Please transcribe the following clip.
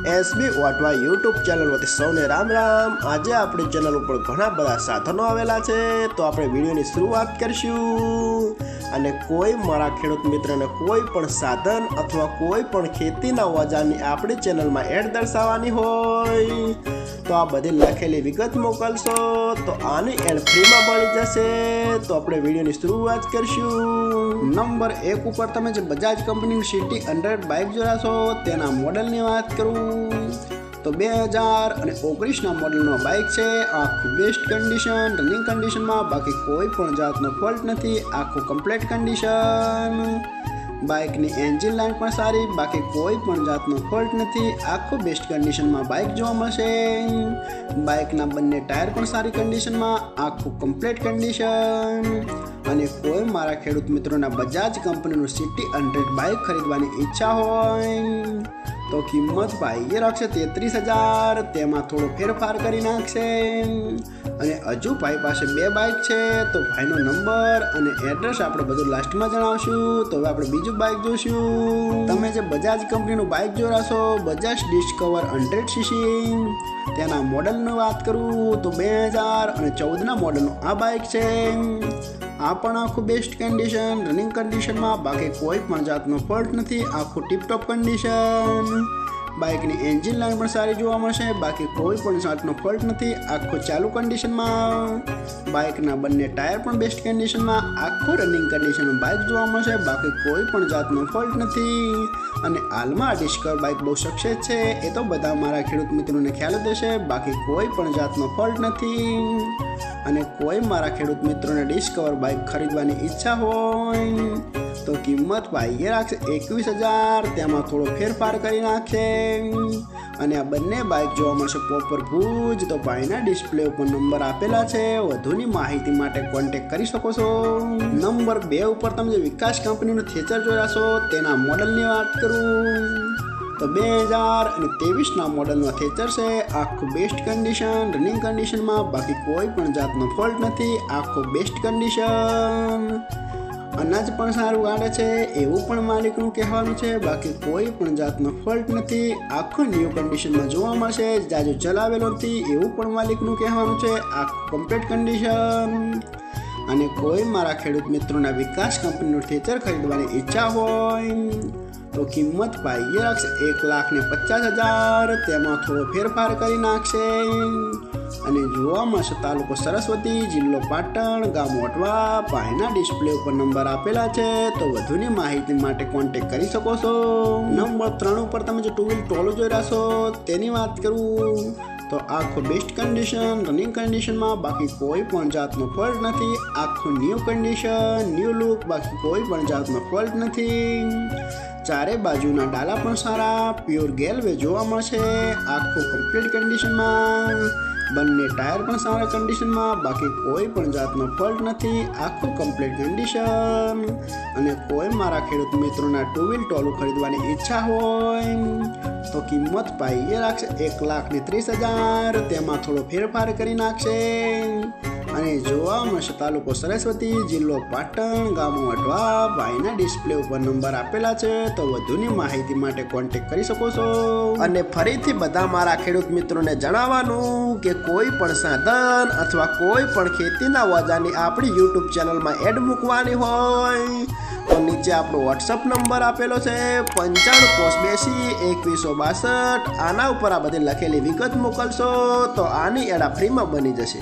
SB વાટવા YouTube channel વતી સૌને રામ રામ। આજે આપણી ચેનલ ઉપર ઘણા બધા સાધનો આવેલા છે, તો આપણે વિડીયોની શરૂઆત કરીશું। અને કોઈ મારા ખેડૂત મિત્રને કોઈ પણ સાધન અથવા કોઈ પણ ખેતીના ઓજારની આપણી ચેનલમાં એડ દર્શાવવાની હોય તો આ બધી લખેલી વિગત મોકલશો તો આની એડ ફ્રીમાં મળી જશે। તો આપણે વિડીયોની શરૂઆત કરીશું। નંબર 1 ઉપર તમે જે બજાજ કંપનીની સિટી 100 બાઇક જોડાશો તેના મોડલની વાત કરું તો 2019ના મોડલનો બાઇક છે। આખું બેસ્ટ કન્ડિશન, રનિંગ કન્ડિશનમાં, બાકી કોઈ પણ જાતનો ફોલ્ટ નથી, આખું કમ્પ્લીટ કન્ડિશન। બાઇકની એન્જિન લાઇન પણ સારી, બાકી કોઈ પણ જાતનો ફોલ્ટ નથી, આખું બેસ્ટ કન્ડિશનમાં બાઇક જોવા મળશે। બાઇકના બંને ટાયર પણ સારી કન્ડિશનમાં, આખું કમ્પ્લીટ કન્ડિશન। અને કોઈ મારા ખેડૂત મિત્રોના બજાજ કંપનીનું સિટી 100 બાઇક ખરીદવાની ઈચ્છા હોય તો કિંમત ભાઈએ રાખશે 33,000, તેમાં થોડો ફેરફાર કરી નાખશે। અને હજુ ભાઈ પાસે 2 બાઇક છે તો ભાઈનો નંબર અને એડ્રેસ આપણે બધું લાસ્ટમાં જણાવશું। તો હવે આપણે બીજું બાઇક જોઈશું। તમે જે બજાજ કંપનીનું બાઇક જોડાશો બજાજ ડિસ્કવર 100cc, તેના મોડલની વાત કરું તો 2014ના મોડલનું આ બાઇક છે। આ પણ આખું બેસ્ટ કન્ડિશન, રનિંગ કન્ડિશનમાં, બાકી કોઈ પણ જાતનો ફોલ્ટ નથી, આખું ટીપટોપ કન્ડિશન। બાઇકની એન્જિન લાઇન પણ સારી જોવા મળશે, બાકી કોઈ પણ જાતનો ફોલ્ટ નથી, આખું ચાલુ કન્ડિશનમાં। બાઇકના બંને ટાયર પણ બેસ્ટ કન્ડિશનમાં, આખું રનિંગ કન્ડિશનમાં બાઇક જોવા મળશે, બાકી કોઈ પણ જાતનો ફોલ્ટ નથી। અને હાલમાં ડિસ્કવર બાઇક બહુ સક્સેસ છે, એ તો બધા મારા ખેડૂત મિત્રોને ખ્યાલ જ હશે, બાકી કોઈ પણ જાતનો ફોલ્ટ નથી। અને કોઈ મારા ખેડૂત મિત્રોને ડિસ્કવર બાઇક ખરીદવાની ઈચ્છા હોય તો કિંમત ભાઈએ રાખશે 21,000, તેમાં થોડો ફેરફાર કરી નાખશે। અને આ બંને બાઇક જોવા મળશે પ્રોપર ભુજ। તો ભાઈના ડિસ્પ્લે ઉપર નંબર આપેલા છે, વધુની માહિતી માટે કોન્ટેક્ટ કરી શકો છો। નંબર 2 ઉપર તમે જે વિકાસ કંપનીનું થેચર જોડાશો તેના મોડલની વાત કરું તો 2023ના મોડલનો થેચર છે। આખું બેસ્ટ કન્ડિશન, રનિંગ કન્ડિશનમાં, બાકી કોઈ પણ જાતનો ફોલ્ટ નથી, આખું બેસ્ટ કન્ડિશન। અનાજ પણ સારું ગાડે છે એવું પણ માલિકનું કહેવાનું છે, બાકી કોઈ પણ જાતનો ફોલ્ટ નથી, આખું ન્યૂ કન્ડિશનમાં જોવા મળશે, જાજુ ચલાવેલો નથી એવું પણ માલિકનું કહેવાનું છે, આખું કમ્પ્લીટ કન્ડિશન। અને કોઈ મારા ખેડૂત મિત્રોના વિકાસ કંપનીનું થેચર ખરીદવાની ઈચ્છા હોય તો કિંમત ભાઈએ રાખશે 1,50,000, તેમાં થોડો ફેરફાર કરી નાખશે। અને જોવા મળશે તાલુકો સરસ્વતી, જિલ્લો પાટણ, ગામ વટવા। ભાઈના ડિસ્પ્લે ઉપર નંબર આપેલા છે, તો વધુની માહિતી માટે કોન્ટેક્ટ કરી શકો છો। નંબર 3 ઉપર તમે જે 2 વ્હીલ ટોલું જોઈ રહ્યા છો તેની વાત કરું તો આખું બેસ્ટ કન્ડિશન, રનિંગ કન્ડિશનમાં, બાકી કોઈ પણ જાતનો ફોલ્ટ નથી, આખું ન્યૂ કન્ડિશન, ન્યૂ લુક, બાકી કોઈ પણ જાતનો ફોલ્ટ નથી। ચારે બાજુના ડાલા પણ સારા પ્યોર ગેલવે જોવા મળશે, આખું કમ્પ્લીટ કન્ડિશનમાં, બંને ટાયર પણ સારા કન્ડિશનમાં, બાકી કોઈ પણ જાતનો ફોલ્ટ નથી, આખું કમ્પ્લીટ કન્ડિશન। અને કોઈ મારા ખેડૂત મિત્રોના 2 વ્હીલ ટોલું ખરીદવાની ઈચ્છા હોય તો કિંમત ભાઈએ રાખશે 1,30,000, તેમાં થોડો ફેરફાર કરી નાખશે। અને જોવા મળશે તાલુકો સરસ્વતી, જિલ્લો પાટણ, ગામ વટવા। ભાઈના ડિસ્પ્લે ઉપર નંબર આપેલા છે, તો વધુની માહિતી માટે કોન્ટેક્ટ કરી શકો છો। અને ફરીથી બધા મારા ખેડૂત મિત્રોને જણાવવાનું કે કોઈ પણ સાધન અથવા કોઈ પણ ખેતીના ઓજારની આપણી યુટ્યુબ ચેનલમાં એડ મૂકવાની હોય તો નીચે આપણો વોટ્સઅપ નંબર આપેલો છે 9582 2162। આના ઉપર આ બધી લખેલી વિગત મોકલશો તો આની એડ ફ્રીમાં બની જશે।